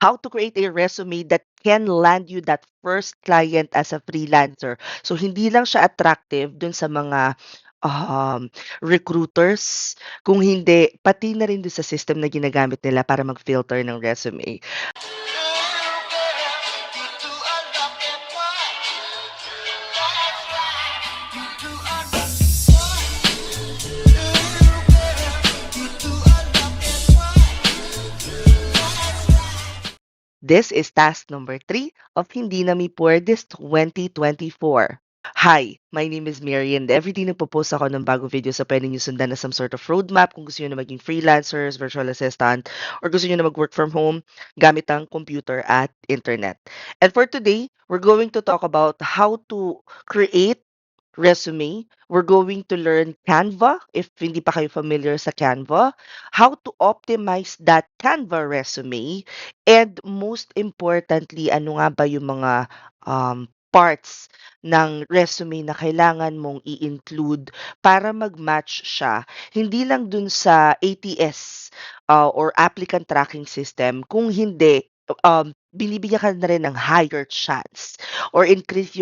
how to create a resume that can land you that first client as a freelancer. So hindi lang siya attractive dun sa mga recruiters, kung hindi pati na rin dun sa system na ginagamit nila para mag-filter ng resume. This is task number 3 of Hindi Na Mi Puwedes 2024. Hi, my name is Mary and everyday nagpo-post ako ng bagong video sa pwede niyo sundan na some sort of roadmap kung gusto niyo na maging freelancers, virtual assistant, or gusto niyo na mag-work from home gamit ang computer at internet. And for today, we're going to talk about how to create resume. We're going to learn Canva, if hindi pa kayo familiar sa Canva, how to optimize that Canva resume, and most importantly, ano nga ba yung mga parts ng resume na kailangan mong i-include para mag-match siya, hindi lang dun sa ATS or applicant tracking system, kung hindi, binibigyan ka na rin ng higher chance or increase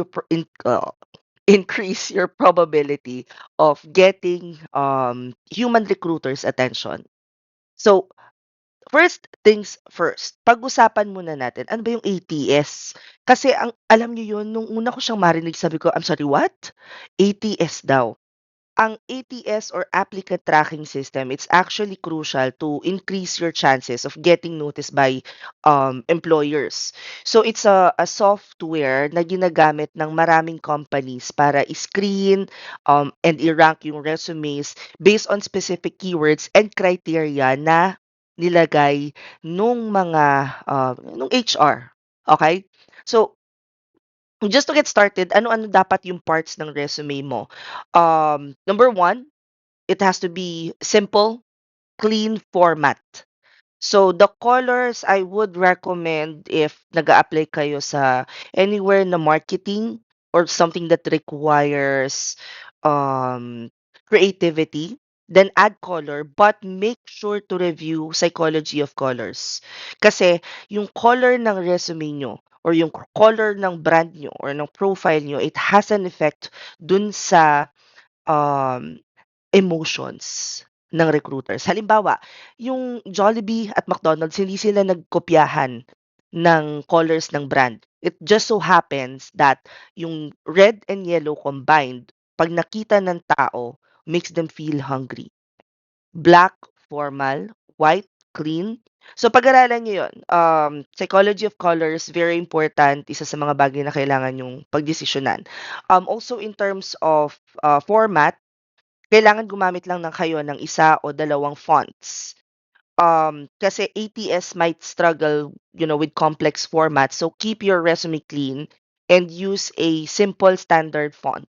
your probability of getting human recruiters' attention. So, first things first, pag-usapan muna natin, ano ba yung ATS? Kasi ang alam niyo yun, nung una ko siyang marinig, sabi ko, I'm sorry, what? ATS daw. Ang ATS or applicant tracking system, it's actually crucial to increase your chances of getting noticed by employers. So it's a software na ginagamit ng maraming companies para screen and i-rank yung resumes based on specific keywords and criteria na nilagay nung HR. Okay? So just to get started, ano-ano dapat yung parts ng resume mo? Number one, it has to be simple, clean format. So the colors I would recommend if nag-a-apply kayo sa anywhere na marketing or something that requires um, creativity, then add color but make sure to review psychology of colors. Kasi yung color ng resume nyo or yung color ng brand nyo or ng profile nyo, it has an effect dun sa um, emotions ng recruiters. Halimbawa, yung Jollibee at McDonald's, hindi sila nagkopyahan ng colors ng brand. It just so happens that yung red and yellow combined, pag nakita ng tao, makes them feel hungry. Black, formal; white, clean. So pag-aralan niyo 'yun. Psychology of colors, very important, isa sa mga bagay na kailangan yung pagdesisyonan. Also in terms of format, kailangan gumamit lang kayo ng isa o dalawang fonts. Kasi ATS might struggle, with complex formats. So keep your resume clean and use a simple standard font.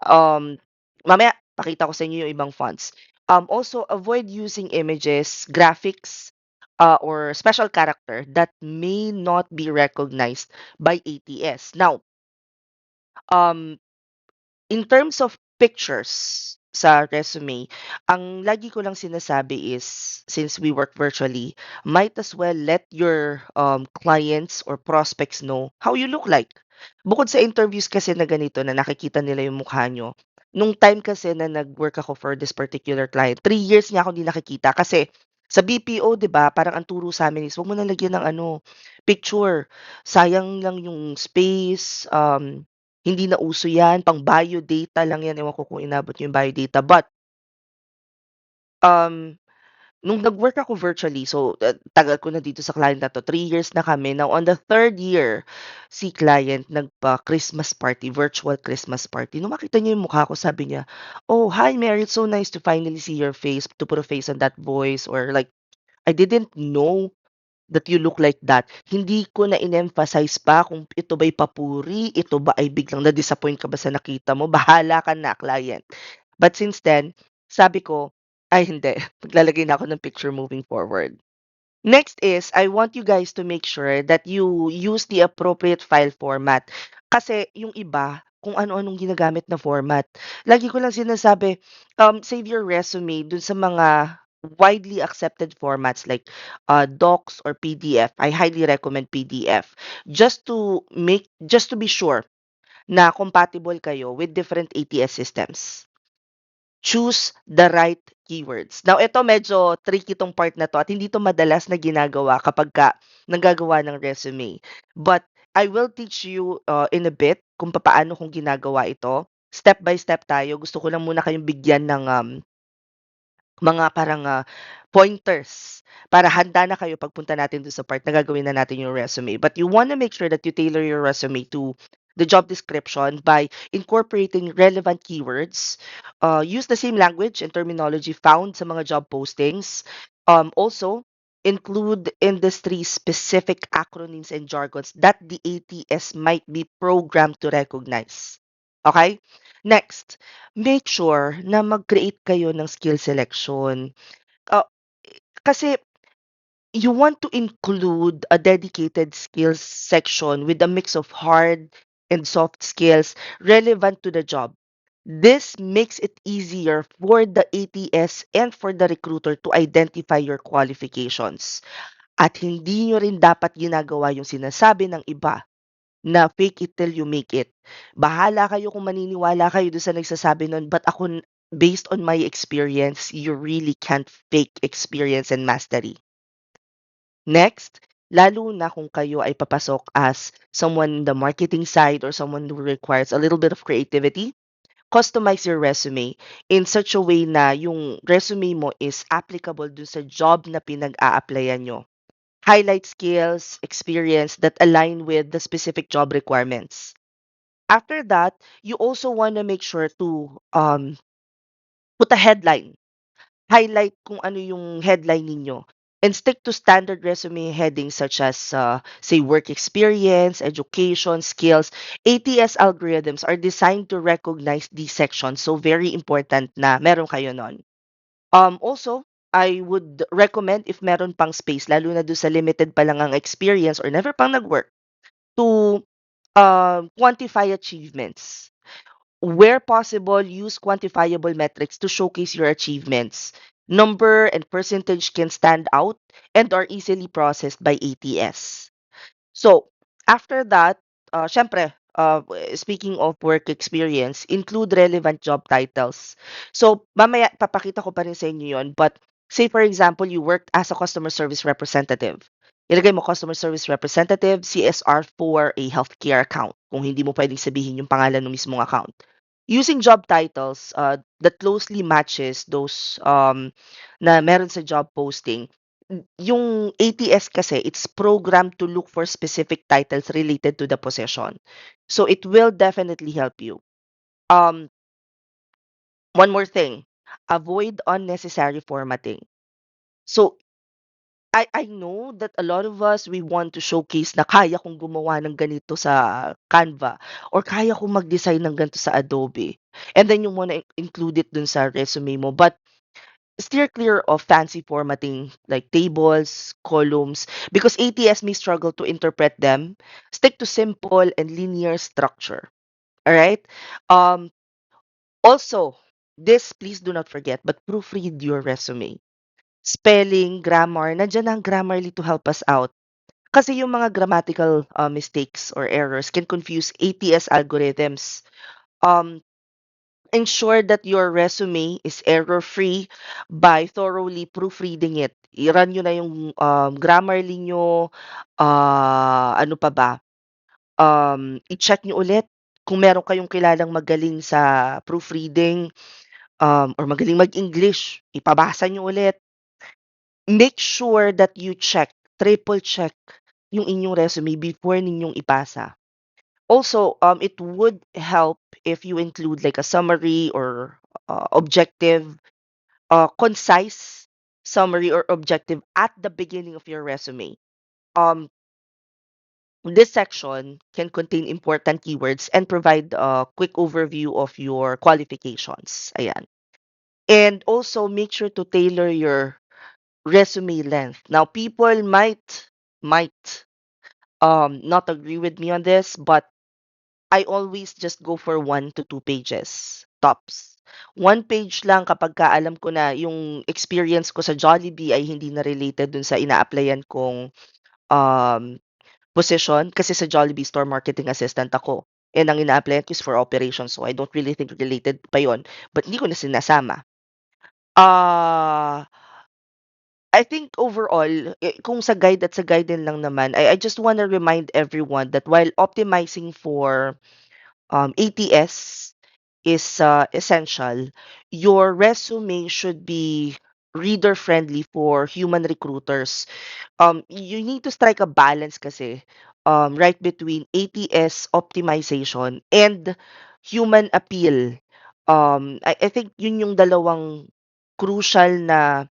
Um, Mamaya pakita ko sa inyo yung ibang fonts. Also avoid using images, graphics, or special character that may not be recognized by ATS. Now, um, in terms of pictures sa resume, ang lagi ko lang sinasabi is, since we work virtually, might as well let your clients or prospects know how you look like. Bukod sa interviews kasi na ganito na nakikita nila yung mukha nyo, nung time kasi na nag-work ako for this particular client, 3 years niya ako hindi nakikita kasi sa BPO, 'di ba, parang ang turo sa amin is, "Wag mo na lagyan ng ano, picture. Sayang lang yung space, hindi na uso 'yan, pang-bio data lang 'yan." Ewan ko kung inabot niyo yung bio data, but, um, nung nag-work ako virtually, so, tagal ko na dito sa client na 'to, 3 years na kami. Now on the third year, si client nagpa-Christmas party, virtual Christmas party. Nung makita niya yung mukha ko, sabi niya, "Oh, hi Mary, it's so nice to finally see your face, to put a face on that voice," or like, "I didn't know that you look like that." Hindi ko na in-emphasize pa kung ito ba'y papuri, ito ba ay biglang na-disappoint ka ba sa nakita mo, bahala ka na client. But since then, sabi ko, ay hindi, maglalagay na ako ng picture moving forward. Next is, I want you guys to make sure that you use the appropriate file format. Kasi yung iba, kung ano-anong ginagamit na format. Lagi ko lang sinasabi, save your resume dun sa mga widely accepted formats like docs or PDF. I highly recommend PDF just to be sure na compatible kayo with different ATS systems. Choose the right keywords. Now, ito medyo tricky tong part na to at hindi to madalas na ginagawa kapag nanggagawa ng resume. But I will teach you in a bit kung paano kung ginagawa ito. Step by step tayo. Gusto ko lang muna kayong bigyan ng mga parang, pointers para handa na kayo pagpunta natin dun sa part na gagawin na natin yung resume. But you wanna make sure that you tailor your resume to the job description by incorporating relevant keywords, use the same language and terminology found sa mga job postings. Also, include industry-specific acronyms and jargons that the ATS might be programmed to recognize. Okay? Next, make sure na mag-create kayo ng skill selection. Ah, kasi you want to include a dedicated skills section with a mix of hard and soft skills relevant to the job. This makes it easier for the ATS and for the recruiter to identify your qualifications. At hindi nyo rin dapat ginagawa yung sinasabi ng iba na fake it till you make it. Bahala kayo kung maniniwala kayo dun sa nagsasabi nun, but ako, based on my experience, you really can't fake experience and mastery. Next, lalo na kung kayo ay papasok as someone in the marketing side or someone who requires a little bit of creativity, customize your resume in such a way na yung resume mo is applicable dun sa job na pinag-a-applyan nyo. Highlight skills, experience that align with the specific job requirements. After that, you also want to make sure to put a headline. Highlight kung ano yung headline ninyo. And stick to standard resume headings such as, say, work experience, education, skills. ATS algorithms are designed to recognize these sections. So, very important na meron kayo nun. Also, I would recommend if meron pang space, lalo na doon sa limited pa lang ang experience or never pang nag-work, to quantify achievements. Where possible, use quantifiable metrics to showcase your achievements. Number and percentage can stand out and are easily processed by ATS. So, after that, syempre, speaking of work experience, include relevant job titles. So, mamaya papakita ko pa rin sa inyo yun. But, say for example, you worked as a customer service representative. Ilagay mo customer service representative, CSR for a healthcare account. Kung hindi mo pwedeng sabihin yung pangalan ng mismong account. Using job titles that closely matches those na meron sa job posting, yung ATS kasi, it's programmed to look for specific titles related to the position. So it will definitely help you. Um, One more thing, avoid unnecessary formatting. So I know that a lot of us, we want to showcase na kaya kong gumawa ng ganito sa Canva or kaya kong mag-design ng ganito sa Adobe. And then you wanna include it dun sa resume mo. But steer clear of fancy formatting like tables, columns, because ATS may struggle to interpret them. Stick to simple and linear structure. All right. Um, Also, this please do not forget, but proofread your resume. Spelling, grammar, nandiyan ang Grammarly to help us out. Kasi yung mga grammatical mistakes or errors can confuse ATS algorithms. Um, Ensure that your resume is error-free by thoroughly proofreading it. I-run nyo na yung Grammarly nyo, ano pa ba, i-check nyo ulit kung meron kayong kilalang magaling sa proofreading, or magaling mag-English, ipabasa nyo ulit. Make sure that you check, triple check yung inyong resume before ninyong ipasa. Also, it would help if you include like a summary or objective, concise summary or objective at the beginning of your resume. Um, this section can contain important keywords and provide a quick overview of your qualifications. Ayan. And also make sure to tailor your resume length. Now, people might not agree with me on this, but I always just go for 1 to 2 pages tops. One page lang kapagka alam ko na yung experience ko sa Jollibee ay hindi na related dun sa ina-applyan kong, um, posisyon. Kasi sa Jollibee store marketing assistant ako, and ang ina-applyan ko is for operations, so I don't really think related pa yun, but hindi ko na sinasama. Ah, I think overall, kung sa guide at sa guide din lang naman, I just wanna remind everyone that while optimizing for ATS is essential, your resume should be reader friendly for human recruiters. You need to strike a balance kasi right between ATS optimization and human appeal. I think yun yung dalawang crucial na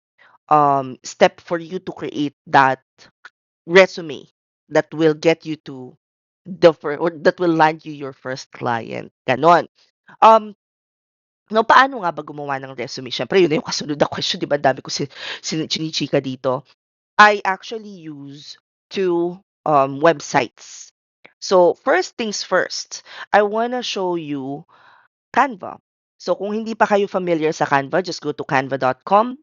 step for you to create that resume that will get you to or that will land you your first client, gano'n. Um, no, paano nga ba gumawa ng resume? Siyempre yun na yung kasunod na question, 'di ba, ang dami ko chinichika dito. I actually use 2 websites. So, first things first, I wanna show you Canva. So, kung hindi pa kayo familiar sa Canva, just go to canva.com,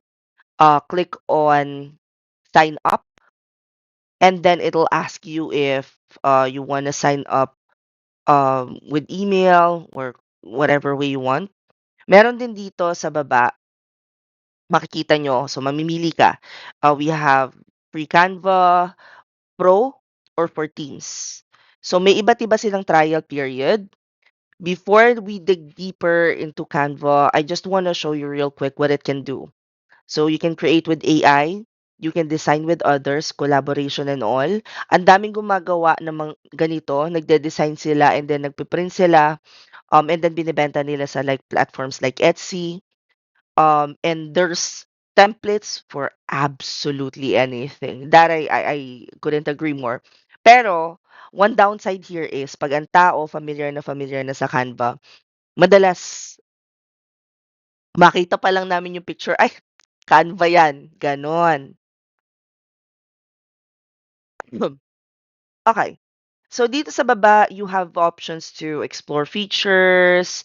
click on sign up, and then it'll ask you if, you wanna sign up, with email or whatever way you want. Meron din dito sa baba, makikita nyo, so mamimili ka. We have free Canva, Pro, or for Teams. So may iba't iba silang trial period. Before we dig deeper into Canva, I just want to show you real quick what it can do. So you can create with AI, you can design with others, collaboration and all. Ang daming gumagawa ng ganito, nagde-design sila and then nagpiprint sila, and then binibenta nila sa like platforms like Etsy. And there's templates for absolutely anything. That I couldn't agree more. Pero, one downside here is pag ang tao familiar na sa Canva, madalas makita pa lang namin yung picture, ay, Canva yan, ganon. Okay. So dito sa baba, you have options to explore features,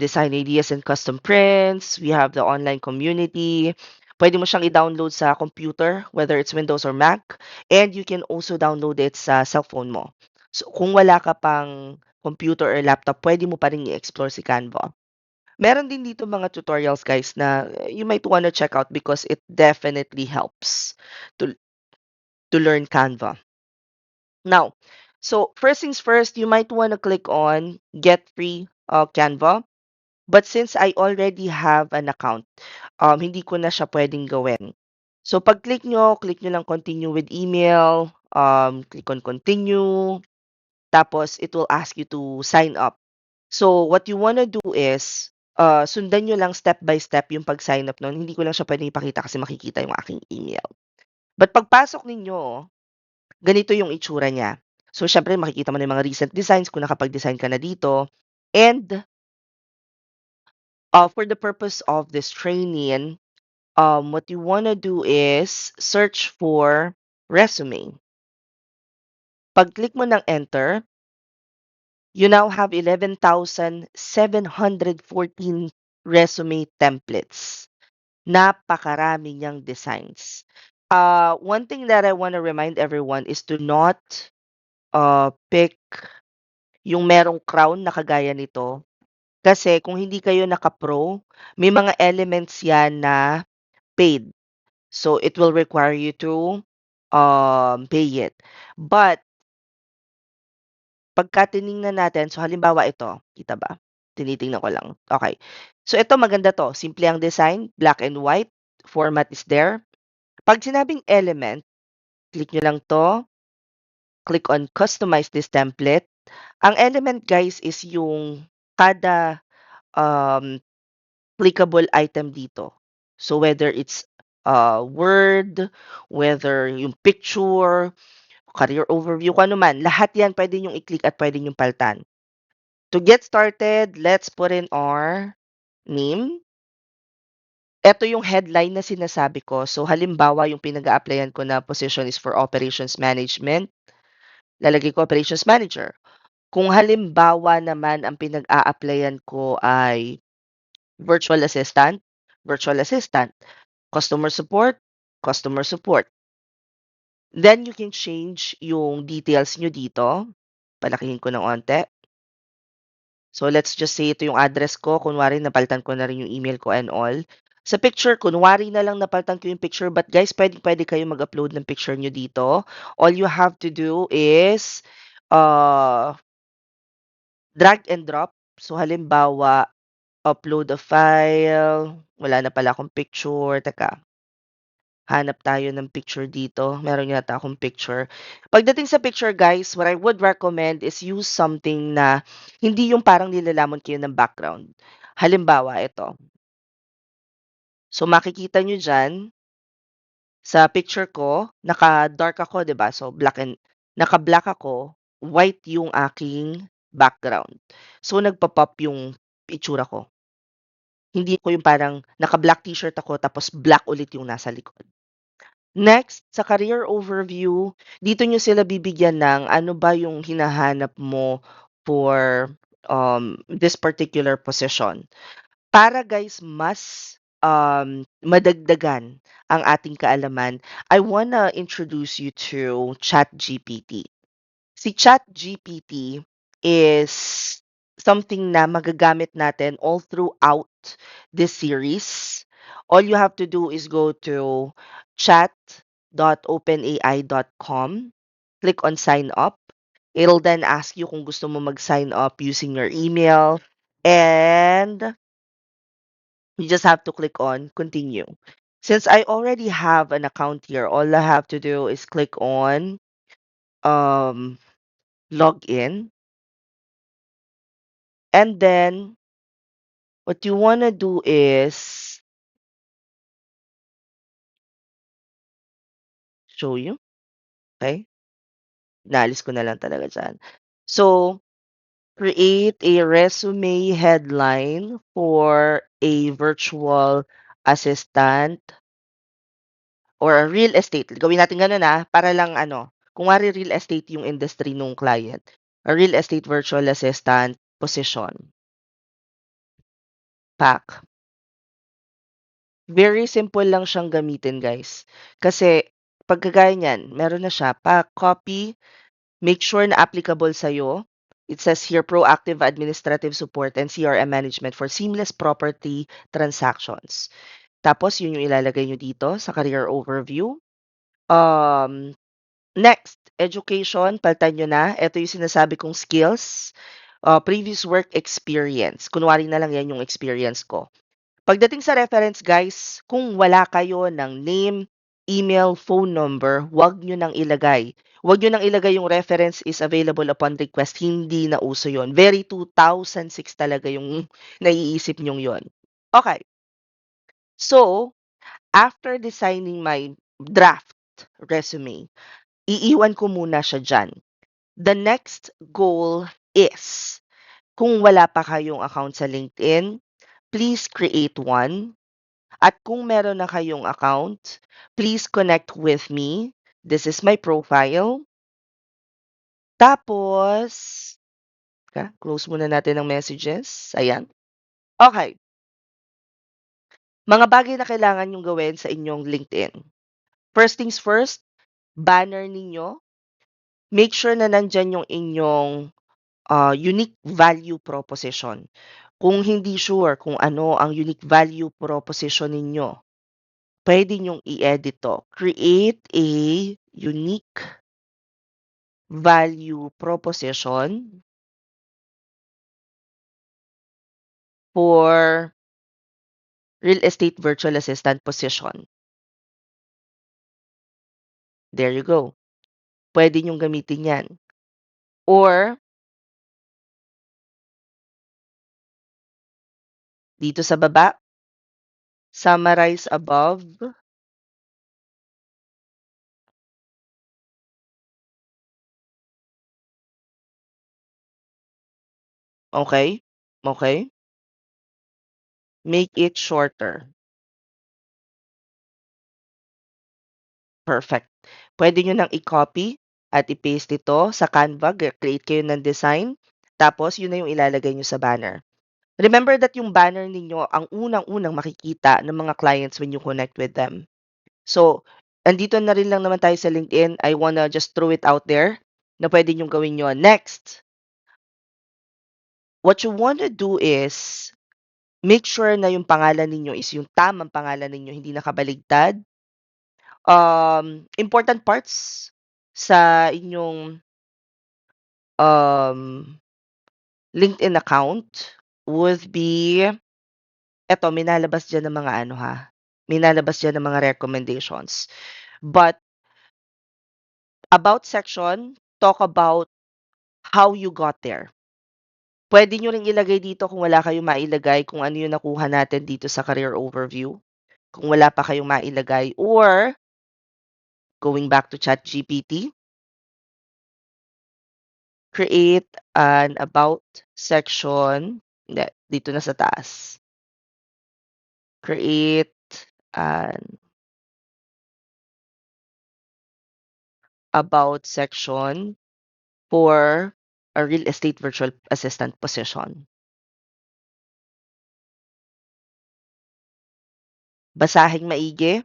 design ideas and custom prints. We have the online community. Pwede mo siyang i-download sa computer, whether it's Windows or Mac. And you can also download it sa cellphone mo. So kung wala ka pang computer or laptop, pwede mo pa rin i-explore si Canva. Meron din dito mga tutorials, guys, na you might wanna check out because it definitely helps to to learn Canva. Now, so first things first, you might want to click on Get Free Canva. But since I already have an account, hindi ko na siya pwedeng gawin. So pag click nyo lang continue with email, click on continue, tapos it will ask you to sign up. So what you wanna do is, sundan nyo lang step by step yung pag-sign up nun. Hindi ko lang siya pwedeng ipakita kasi makikita yung aking email. But pagpasok ninyo, ganito yung itsura niya. So, siyempre makikita mo na yung mga recent designs kung nakapag-design ka na dito. And, for the purpose of this training, what you wanna do is search for resume. Pag-click mo ng enter, you now have 11,714 resume templates. Napakarami niyang designs. One thing that I want to remind everyone is to not pick yung merong crown na kagaya nito. Kasi kung hindi kayo naka-pro, may mga elements yan na paid. So, it will require you to pay it. But, pagka tiningnan natin, so halimbawa ito, kita ba? Tinitingnan ko lang. Okay. So, ito maganda to. Simple ang design, black and white, format is there. Pag sinabing element, click nyo lang to, click on customize this template. Ang element, guys, is yung kada um, clickable item dito. So whether it's word, whether yung picture, career overview, kung ano man, lahat yan pwede yung i-click at pwede yung paltan. To get started, let's put in our name. Ito yung headline na sinasabi ko. So halimbawa, yung pinag-a-applyan ko na position is for operations management. Lalagay ko operations manager. Kung halimbawa naman ang pinag-a-applyan ko ay virtual assistant, virtual assistant, customer support, customer support. Then you can change yung details nyo dito. Palakihin ko ng onte. So let's just say ito yung address ko. Kunwari napalitan ko na rin yung email ko and all. Sa picture, kunwari na lang napalitan ko yung picture. But guys, pwede kayo mag-upload ng picture nyo dito. All you have to do is uh, drag and drop. So halimbawa, upload a file. Wala na pala akong picture. Teka, hanap tayo ng picture dito. Meron yata akong picture. Pagdating sa picture, guys, what I would recommend is use something na hindi yung parang nilalamon kayo ng background. Halimbawa, ito. So, makikita nyo dyan, sa picture ko, naka-dark ako, 'di ba? So, naka-black ako, white yung aking background. So, nagpa-pop yung itsura ko. Hindi ko yung parang naka-black t-shirt ako tapos black ulit yung nasa likod. Next, sa career overview, dito nyo sila bibigyan ng ano ba yung hinahanap mo for this particular position. Para guys, mas madagdagan ang ating kaalaman, I wanna introduce you to ChatGPT. Si ChatGPT is something na magagamit natin all throughout this series. All you have to do is go to chat.openai.com, click on sign up. It'll then ask you kung gusto mo mag-sign up using your email, and you just have to click on continue. Since I already have an account here, all I have to do is click on um, log in. And then what you want to do is show you. Okay? Naalis ko na lang talaga dyan. So, create a resume headline for a virtual assistant or a real estate. Gawin natin ganun para lang kung wari real estate yung industry nung client. A real estate virtual assistant position. Pack. Very simple lang siyang gamitin, guys. Kasi, pagkagaya niyan, meron na siya. Pack, copy, make sure na applicable sa'yo. It says here, proactive administrative support and CRM management for seamless property transactions. Tapos, yun yung ilalagay nyo dito sa career overview. Next, education, palitan nyo na. Ito yung sinasabi kong skills. Previous work experience. Kunwari na lang yan yung experience ko. Pagdating sa reference, guys, kung wala kayo ng name, email, phone number, wag nyo nang ilagay. Wag nyo nang ilagay yung reference is available upon request. Hindi na uso yon. Very 2006 talaga yung naiisip nyong yon. Okay. So, after designing my draft resume, iiwan ko muna siya dyan. The next goal is, kung wala pa kayong account sa LinkedIn, please create one. At kung meron na kayong account, please connect with me. This is my profile. Tapos, close muna natin ang messages. Ayan. Okay. Mga bagay na kailangan nyong gawin sa inyong LinkedIn. First things first, banner ninyo. Make sure na nandyan yung inyong unique value proposition. Kung hindi sure kung ano ang unique value proposition ninyo, pwede nyong i-edit to. Create a unique value proposition for real estate virtual assistant position. There you go. Pwede nyong gamitin yan. Or, dito sa baba, summarize above. Okay? Okay? Make it shorter. Perfect. Pwede nyo nang i-copy at i-paste ito sa Canva. Create kayo ng design. Tapos, yun na yung ilalagay nyo sa banner. Remember that yung banner ninyo ang unang-unang makikita ng mga clients when you connect with them. So, andito na rin lang naman tayo sa LinkedIn. I wanna just throw it out there na pwede niyong gawin yun. Next, what you wanna do is make sure na yung pangalan ninyo is yung tamang pangalan ninyo, hindi nakabaligtad. Important parts sa inyong um, LinkedIn account would be, eto, may nalabas dyan ng mga ano ha, may nalabas dyan ng mga recommendations. But about section, talk about how you got there. Pwede nyo ring ilagay dito kung wala kayong mailagay kung ano yung nakuha natin dito sa career overview. Kung wala pa kayong mailagay or going back to ChatGPT, create an about section. Hindi, dito na sa taas. Create an about section for a real estate virtual assistant position. Basahing maigi.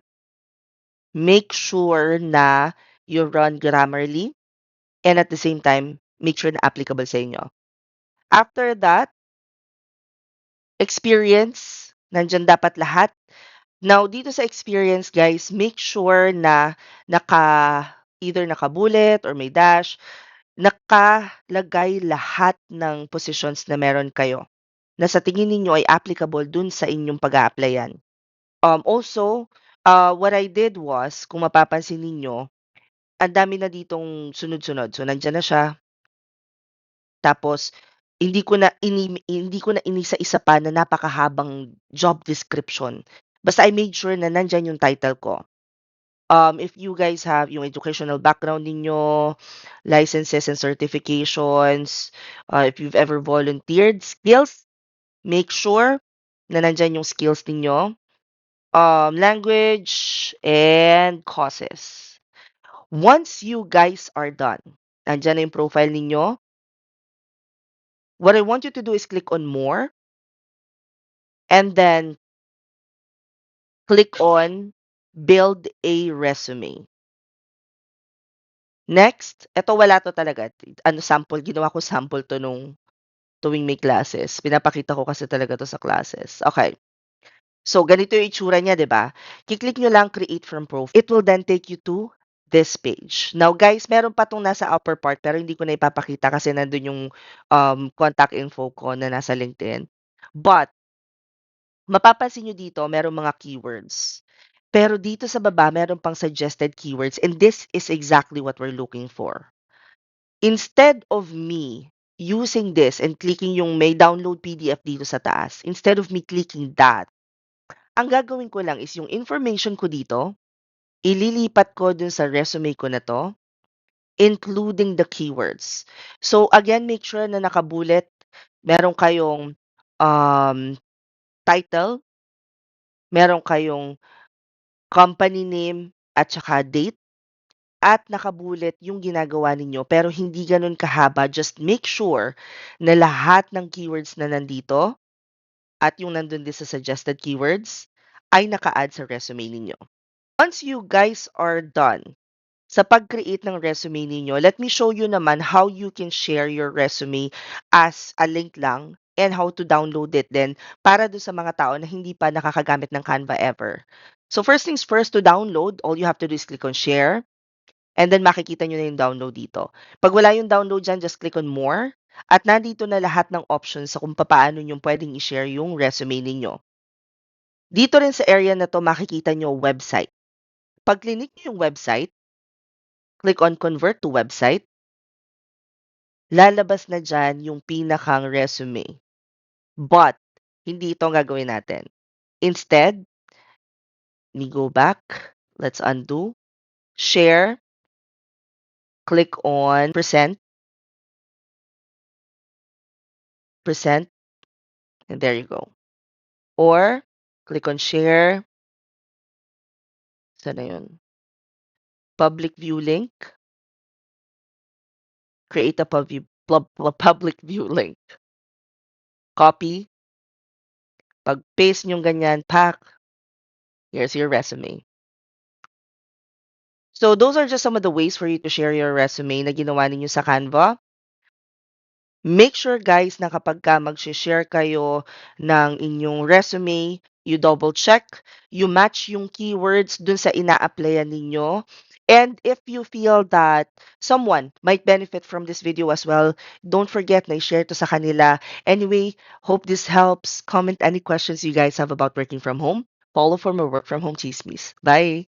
Make sure na you run Grammarly and at the same time, make sure na applicable sa inyo. After that, experience, nandyan dapat lahat. Now, dito sa experience, guys, make sure na either naka-bullet or may dash, nakalagay lahat ng positions na meron kayo na sa tingin ninyo ay applicable dun sa inyong pag-a-applyan. Also, what I did was, kung mapapansin ninyo, ang dami na ditong sunod-sunod. So, nandiyan na siya. Tapos, hindi ko na inisa-isa pa na napakahabang job description. Basta I made sure na nandiyan yung title ko. If you guys have yung educational background ninyo, licenses and certifications, if you've ever volunteered, skills, make sure na nandiyan yung skills ninyo. Language and causes. Once you guys are done, nandiyan na yung profile ninyo. What I want you to do is click on more and then click on build a resume. Next, eto wala to talaga. Ano, sample, ginawa ko sample to nung tuwing may classes. Pinapakita ko kasi talaga to sa classes. Okay. So, ganito yung itsura niya, di ba? Kiklik nyo lang create from profile. It will then take you to this page. Now, guys, meron pa tong nasa upper part pero hindi ko na ipapakita kasi nandun yung contact info ko na nasa LinkedIn. But, mapapansin nyo dito, merong mga keywords. Pero dito sa baba, meron pang suggested keywords and this is exactly what we're looking for. Instead of me using this and clicking yung may download PDF dito sa taas, instead of me clicking that, ang gagawin ko lang is yung information ko dito, ililipat ko dun sa resume ko na 'to, including the keywords. So, again, make sure na nakabullet, meron kayong, um, title, meron kayong company name at saka date, at nakabullet yung ginagawa ninyo pero hindi gano'n kahaba. Just make sure na lahat ng keywords na nandito at yung nandun din sa suggested keywords ay naka-add sa resume ninyo. Once you guys are done sa pag-create ng resume ninyo, let me show you naman how you can share your resume as a link lang and how to download it then para do sa mga tao na hindi pa nakakagamit ng Canva ever. So first things first, to download, all you have to do is click on share and then makikita nyo na yung download dito. Pag wala yung download dyan, just click on more at nandito na lahat ng options sa kung paano nyo pwedeng i-share yung resume ninyo. Dito rin sa area na to makikita nyo website. Pag clinic nyo yung website, click on convert to website, lalabas na dyan yung pinakang resume. But, hindi ito ang gagawin natin. Instead, let me go back. Let's undo. Share. Click on present. Present. And there you go. Or, click on share. Saan na yun? Public view link. Create a public view link. Copy. Pag paste niyong ganyan, pak, here's your resume. So those are just some of the ways for you to share your resume na ginawa ninyo sa Canva. Make sure guys na kapagka magse-share kayo ng inyong resume, you double check, you match yung keywords dun sa ina-applyan ninyo. And if you feel that someone might benefit from this video as well, don't forget na i-share to sa kanila. Anyway, hope this helps. Comment any questions you guys have about working from home. Follow for more work from home chismis. Bye!